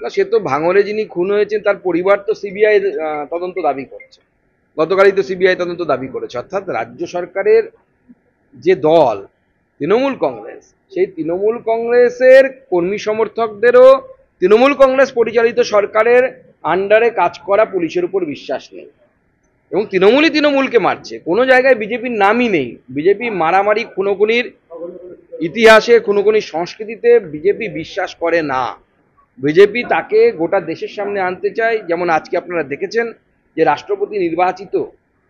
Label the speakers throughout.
Speaker 1: না, সে তো ভাঙড়ে যিনি খুন হয়েছেন তার পরিবার তো সিবিআই তদন্ত দাবি করছে, গতকালই তো সিবিআই তদন্ত দাবি করেছে। অর্থাৎ রাজ্য সরকারের যে দল তৃণমূল কংগ্রেস, সেই তৃণমূল কংগ্রেসের কর্মী সমর্থকদেরও তৃণমূল কংগ্রেস পরিচালিত সরকারের আন্ডারে কাজ করা পুলিশের উপর বিশ্বাস নেই, এবং তৃণমূলই তৃণমূলকে মারছে। কোনো জায়গায় বিজেপির নামই নেই। বিজেপি মারামারি খুনোখুনির ইতিহাসে, খুনোখুনির সংস্কৃতিতে বিজেপি বিশ্বাস করে না। বিজেপি তাকে গোটা দেশের সামনে আনতে চায়। যেমন আজকে আপনারা দেখেছেন যে রাষ্ট্রপতি নির্বাচিত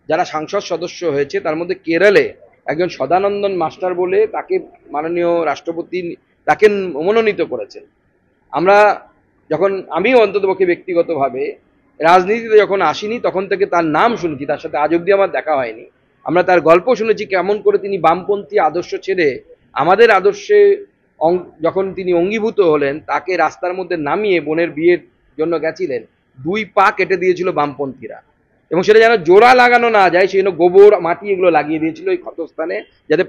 Speaker 1: যারা সাংসদ সদস্য হয়েছে তার মধ্যে কেরলে একজন সদানন্দন মাস্টার বলে তাকে মাননীয় রাষ্ট্রপতি তাকে মনোনীত করেছেন। আমরা যখন, আমিও অন্ততপক্ষে ব্যক্তিগতভাবে রাজনীতিতে যখন আসিনি তখন থেকে তার নাম শুনেছি, তার সাথে আজ অব্দি আমার দেখা হয়নি। আমরা তার গল্প শুনেছি কেমন করে তিনি বামপন্থী আদর্শ ছেড়ে আমাদের আদর্শে যখন তিনি অঙ্গীভূত হলেন, তাকে রাস্তার মধ্যে নামিয়ে বোনের বিয়ের জন্য গেছিলেন, 2 পা কেটে দিয়েছিল বামপন্থীরা, এবং সেটা যেন জোড়া লাগানো না যায় সেই জন্য গোবর মাটি এগুলো লাগিয়ে দিয়েছিল ওই ক্ষতস্থানে, যাতে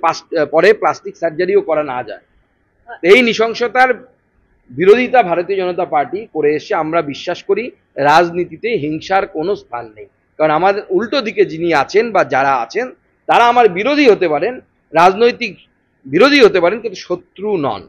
Speaker 1: পরে প্লাস্টিক সার্জারিও করা না যায়। এই নৃশংসতার বিরোধিতা ভারতীয় জনতা পার্টি করে এসে আমরা বিশ্বাস করি রাজনীতিতে হিংসার কোনো স্থান নেই। কারণ আমাদের উল্টো দিকে যিনি আছেন বা যারা আছেন তারা আমার বিরোধী হতে পারেন, রাজনৈতিক বিরোধী হতে পারেন, কিন্তু শত্রু নন।